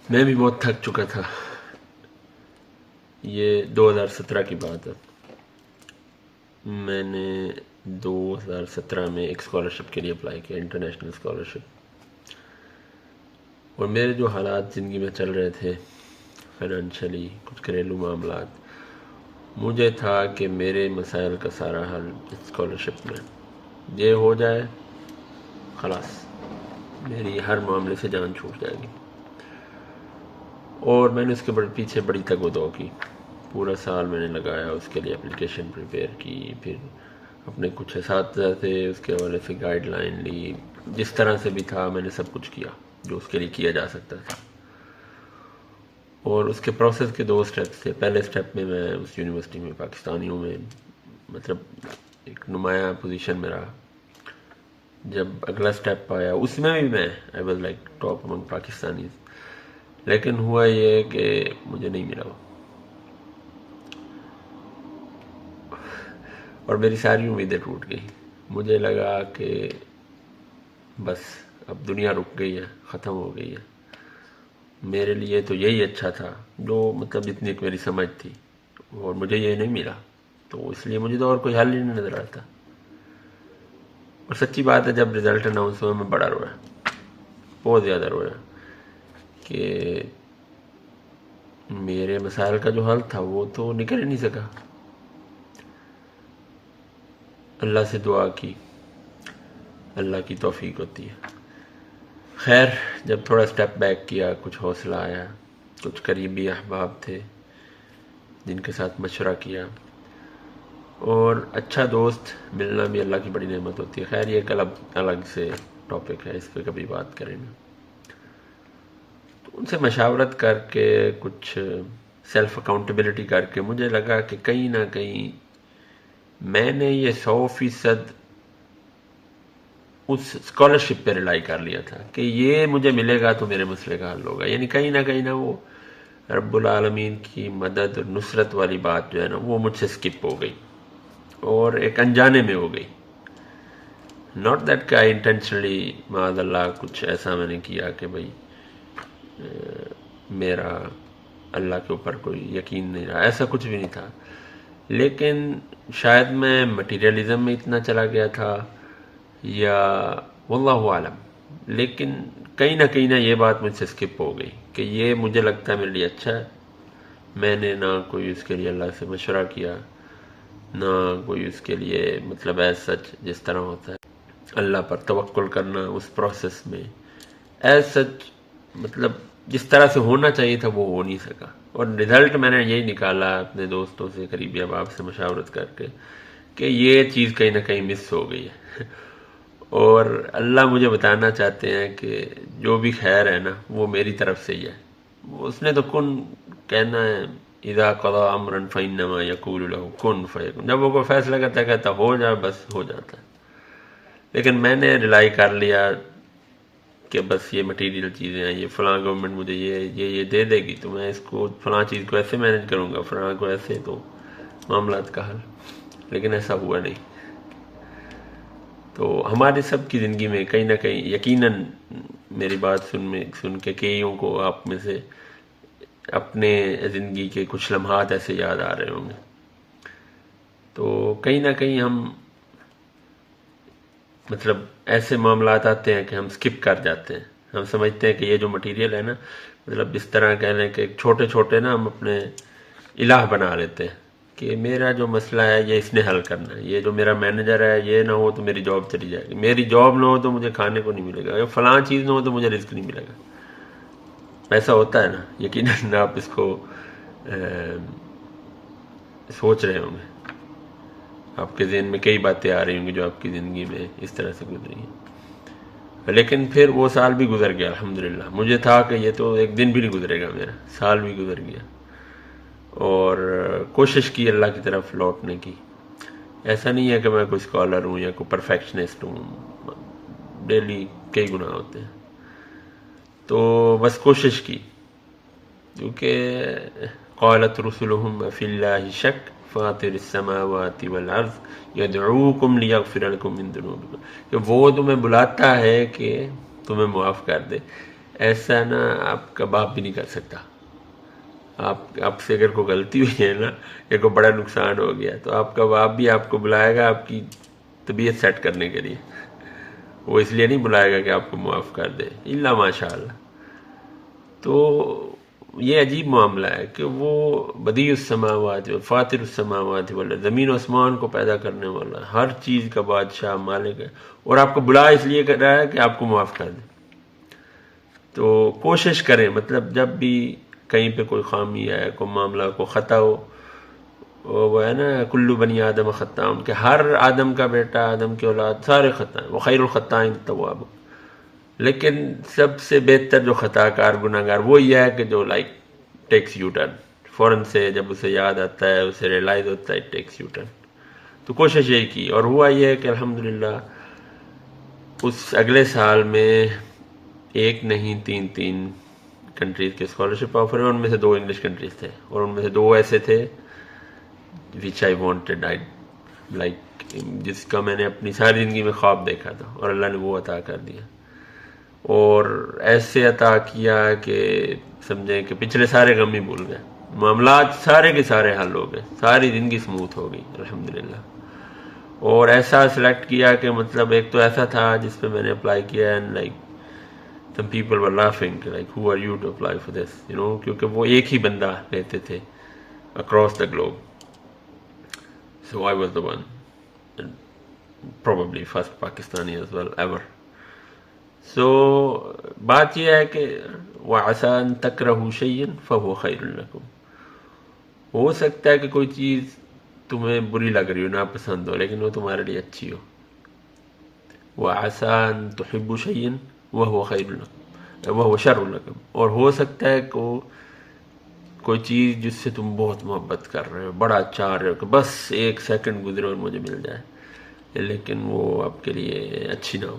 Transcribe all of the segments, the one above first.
میں بھی بہت تھک چکا تھا. یہ 2017 کی بات ہے. میں نے 2017 میں ایک اسکالرشپ کے لیے اپلائی کیا, انٹرنیشنل اسکالرشپ. اور میرے جو حالات زندگی میں چل رہے تھے فائنینشلی, کچھ گھریلو معاملات, مجھے تھا کہ میرے مسائل کا سارا حل اسکالرشپ میں یہ ہو جائے, خلاص میری ہر معاملے سے جان چھوٹ جائے گی. اور میں نے اس کے پیچھے بڑی تگ و دو کی. پورا سال میں نے لگایا اس کے لیے, اپلیکیشن پریپیئر کی, پھر اپنے کچھ اساتذہ سے اس کے حوالے سے گائیڈ لائن لی. جس طرح سے بھی تھا میں نے سب کچھ کیا جو اس کے لیے کیا جا سکتا تھا. اور اس کے پروسیس کے 2 سٹیپس تھے. پہلے سٹیپ میں اس یونیورسٹی میں پاکستانیوں میں مطلب ایک نمایاں پوزیشن میں رہا. جب اگلا سٹیپ آیا اس میں بھی میں I was like top Umang Pakistanis. لیکن ہوا یہ کہ مجھے نہیں ملا وہ, اور میری ساری امیدیں ٹوٹ گئی. مجھے لگا کہ بس اب دنیا رک گئی ہے, ختم ہو گئی ہے. میرے لیے تو یہی اچھا تھا جو مطلب اتنی ایک میری سمجھ تھی, اور مجھے یہ نہیں ملا. تو اس لیے مجھے تو اور کوئی حل ہی نہیں نظر آتا. اور سچی بات ہے, جب رزلٹ اناؤنس ہوا میں بڑا رویا, بہت زیادہ رویا, کہ میرے مسائل کا جو حل تھا وہ تو نکل ہی نہیں سکا. اللہ سے دعا کی, اللہ کی توفیق ہوتی ہے. خیر, جب تھوڑا سٹیپ بیک کیا, کچھ حوصلہ آیا, کچھ قریبی احباب تھے جن کے ساتھ مشورہ کیا, اور اچھا دوست ملنا بھی اللہ کی بڑی نعمت ہوتی ہے. خیر, یہ ایک الگ سے ٹاپک ہے, اس پہ کبھی بات کریں گے. تو ان سے مشاورت کر کے, کچھ سیلف اکاؤنٹیبلٹی کر کے, مجھے لگا کہ کہیں نہ کہیں میں نے یہ 100% اس اسکالرشپ پہ ریلائی کر لیا تھا کہ یہ مجھے ملے گا تو میرے مسئلے کا حل ہوگا. یعنی کہیں نہ وہ رب العالمین کی مدد اور نصرت والی بات جو ہے نا, وہ مجھ سے سکپ ہو گئی اور ایک انجانے میں ہو گئی. ناٹ دیٹ کہ آئی انٹینشنلی معاذ اللہ کچھ ایسا میں نے کیا کہ بھائی میرا اللہ کے اوپر کوئی یقین نہیں رہا, ایسا کچھ بھی نہیں تھا. لیکن شاید میں مٹیریلزم میں اتنا چلا گیا تھا, یا واللہ عالم. لیکن کہیں نہ یہ بات مجھ سے سکپ ہو گئی کہ یہ مجھے لگتا ہے میرے لیے اچھا ہے. میں نے نہ کوئی اس کے لیے اللہ سے مشورہ کیا, نہ کوئی اس کے لیے مطلب ایز سچ جس طرح ہوتا ہے اللہ پر توکل کرنا اس پروسیس میں, ایز سچ مطلب جس طرح سے ہونا چاہیے تھا وہ ہو نہیں سکا. اور رزلٹ میں نے یہی نکالا اپنے دوستوں سے, قریبی احباب سے مشاورت کر کے, کہ یہ چیز کہیں نہ کہیں مس ہو گئی ہے. اور اللہ مجھے بتانا چاہتے ہیں کہ جو بھی خیر ہے نا وہ میری طرف سے ہی ہے. اس نے تو کن کہنا ہے, اذا قضى امرا فانما يقول له كن فيكون. جب وہ کوئی فیصلہ کرتا ہے کہتا ہو جا, بس ہو جاتا ہے. لیکن میں نے ریلائی کر لیا کہ بس یہ مٹیریل چیزیں ہیں, یہ فلاں گورنمنٹ مجھے یہ دے دے گی تو میں اس کو فلاں چیز کو ایسے مینج کروں گا, فلاں کو ایسے, تو معاملات کا حل. لیکن ایسا ہوا نہیں. تو ہمارے سب کی زندگی میں کہیں نہ کہیں یقیناً میری بات سن کے کئیوں کو آپ میں سے اپنے زندگی کے کچھ لمحات ایسے یاد آ رہے ہوں گے. تو کہیں نہ کہیں ہم مطلب ایسے معاملات آتے ہیں کہ ہم سکپ کر جاتے ہیں. ہم سمجھتے ہیں کہ یہ جو مٹیریل ہے نا, مطلب اس طرح کہہ لیں کہ چھوٹے نا ہم اپنے الہ بنا لیتے ہیں کہ میرا جو مسئلہ ہے یہ اس نے حل کرنا ہے. یہ جو میرا مینیجر ہے یہ نہ ہو تو میری جاب چلی جائے گی, میری جاب نہ ہو تو مجھے کھانے کو نہیں ملے گا, فلاں چیز نہ ہو تو مجھے رزق نہیں ملے گا. ایسا ہوتا ہے نا, یقیناً آپ اس کو سوچ رہے ہوں گے, آپ کے ذہن میں کئی باتیں آ رہی ہوں گی جو آپ کی زندگی میں اس طرح سے گزری ہیں. لیکن پھر وہ سال بھی گزر گیا الحمدللہ. مجھے تھا کہ یہ تو ایک دن بھی نہیں گزرے گا میرا, سال بھی گزر گیا. اور کوشش کی اللہ کی طرف لوٹنے کی. ایسا نہیں ہے کہ میں کوئی اسکالر ہوں یا کوئی پرفیکشنسٹ ہوں, ڈیلی کئی گناہ ہوتے ہیں. تو بس کوشش کی, کیونکہ قالت رسلهم فی اللہ شک فاطر السماوات والارض یدعوکم لیغفر لکم من ذنوبکم, کہ وہ تمہیں بلاتا ہے کہ تمہیں معاف کر دے. ایسا نا آپ کا باپ بھی نہیں کر سکتا. آپ سے اگر کوئی غلطی ہوئی ہے نا یا کوئی بڑا نقصان ہو گیا تو آپ کا باپ بھی آپ کو بلائے گا آپ کی طبیعت سیٹ کرنے کے لیے. وہ اس لیے نہیں بلائے گا کہ آپ کو معاف کر دے الا ماشاء اللہ. تو یہ عجیب معاملہ ہے کہ وہ بدیع السماوات و فاطر السماوات والارض، زمین و آسمان کو پیدا کرنے والا، ہر چیز کا بادشاہ مالک ہے، اور آپ کو بلا اس لیے کر رہا ہے کہ آپ کو معاف کر دے. تو کوشش کریں، مطلب جب بھی کہیں پہ کوئی خامی ہے، کوئی معاملہ، کوئی خطا ہو، وہ ہے نا کلو بنی آدم خطاؤن، کہ ہر آدم کا بیٹا، آدم کی اولاد سارے خطا ہیں، وہ خیر الخطائن التواب. لیکن سب سے بہتر جو خطا کار گناہ گار وہ یہ ہے کہ جو لائک ٹیکس یو ٹرن، فوراً سے جب اسے یاد آتا ہے، اسے ریئلائز ہوتا ہے، ٹیکس یو ٹرن. تو کوشش یہی کی، اور ہوا یہ ہے کہ الحمدللہ اس اگلے سال میں ایک نہیں تین کنٹریز کے اسکالرشپ آفر ہیں. ان میں سے 2 انگلش کنٹریز تھے، اور ان میں سے 2 ایسے تھے وچ آئی وانٹیڈ، لائک جس کا میں نے اپنی ساری زندگی میں خواب دیکھا تھا، اور اللہ نے وہ عطا کر دیا. اور ایسے عطا کیا کہ سمجھیں کہ پچھلے سارے غم ہی بھول گئے، معاملات سارے کے سارے حل ہو گئے، ساری زندگی سموتھ ہو گئی الحمدللہ. اور ایسا سلیکٹ کیا کہ مطلب ایک تو ایسا تھا جس پہ میں نے اپلائی کیا، and like some people were laughing like who are you to apply for this, کیونکہ وہ ایک ہی بندہ لیتے تھے across the globe. So I was the one, and probably first Pakistani as well ever. So بات یہ ہے کہ وَعَسَىٰ أَن تَكْرَهُ شَيْئًا فَهُوَ خَيْرٌ لَكُمْ. ہو سکتا ہے کہ کوئی چیز تمہیں بری لگ رہی ہو، ناپسند ہو، لیکن وہ تمہارے لیے اچھی ہو. وَعَسَىٰ أَن تُحِبُّوا شَيْئًا وَهُوَ خَيْرٌ لَكُمْ وَهُوَ شَرٌّ لَكُمْ. اور ہو سکتا ہے کوئی چیز جس سے تم بہت محبت کر رہے ہو، بڑا چاہ رہے ہو کہ بس ایک سیکنڈ گزرے اور مجھے مل جائے، لیکن وہ آپ کے لیے اچھی نہ ہو،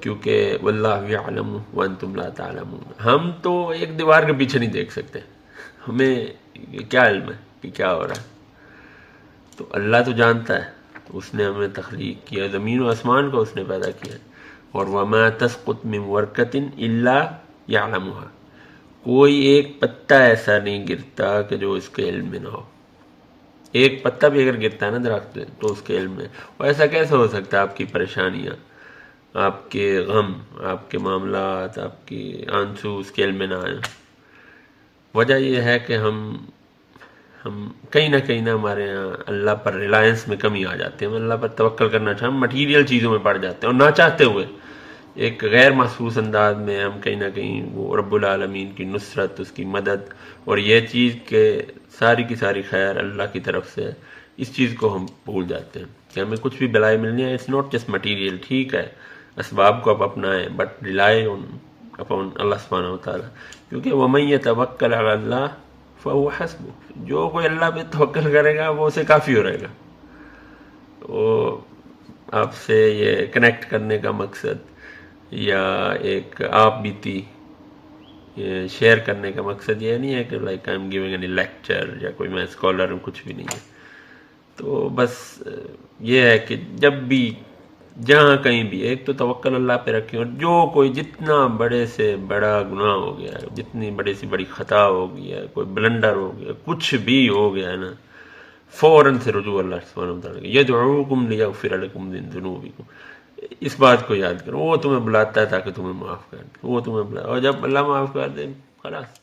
کیونکہ واللہ یعلم وانتم لا تعلمون. ہم تو ایک دیوار کے پیچھے نہیں دیکھ سکتے، ہمیں کیا علم ہے کہ کیا ہو رہا ہے. تو اللہ تو جانتا ہے، اس نے ہمیں تخلیق کیا، زمین و آسمان کو اس نے پیدا کیا. اور وما تسقط من ورقة الا يعلمها، کوئی ایک پتا ایسا نہیں گرتا کہ جو اس کے علم میں نہ ہو. ایک پتا بھی اگر گرتا ہے نا درخت پہ تو اس کے علم میں. اور ایسا کیسے ہو سکتا ہے؟ آپ کی پریشانیاں، آپ کے غم، آپ کے معاملات، آپ کی آنسو اس کے علم میں نہ آئیں. وجہ یہ ہے کہ ہم کہیں نہ کہیں نہ ہمارے یہاں اللہ پر ریلائنس میں کمی آ جاتی ہے. ہم اللہ پر توکل کرنا چاہتے ہیں، ہم مٹیریل چیزوں میں پڑ جاتے ہیں، اور نہ چاہتے ہوئے ایک غیر محسوس انداز میں ہم کہیں نہ کہیں وہ رب العالمین کی نصرت، اس کی مدد، اور یہ چیز کہ ساری کی ساری خیر اللہ کی طرف سے، اس چیز کو ہم بھول جاتے ہیں کہ ہمیں کچھ بھی بلائی ملنی ہے. It's not just material. ٹھیک ہے اسباب کو آپ اپنائیں، بٹ ریلائی اپون اللہ سبحانہ و تعالیٰ، کیونکہ وَمَن يَتَوَكَّلْ عَلَى اللَّهِ فَهُوَ حَسْبُهُ. جو کوئی اللہ پہ توکل کرے گا وہ اسے کافی ہو رہے گا. وہ آپ سے یہ کنیکٹ کرنے کا مقصد یا ایک آپ بیتی شیئر کرنے کا مقصد یہ نہیں ہے کہ like I am giving any lecture یا کوئی میں اسکالر ہوں، کچھ بھی نہیں ہے. تو بس یہ ہے کہ جب بھی جہاں کہیں بھی ایک تو توکل اللہ پہ رکھیں، اور جو کوئی جتنا بڑے سے بڑا گناہ ہو گیا ہے، جتنی بڑی سے بڑی خطا ہو گیا ہے، کوئی بلنڈر ہو گیا، کچھ بھی ہو گیا ہے نا، فوراً سے رجوع اللہ سبحانہ وتعالیٰ یدعوکم لیغفر لکم من ذنوبکم. اس بات کو یاد کرو، وہ تمہیں بلاتا ہے تاکہ تمہیں معاف کر دے، وہ تمہیں بلاتا ہے، اور جب اللہ معاف کر دے خلاص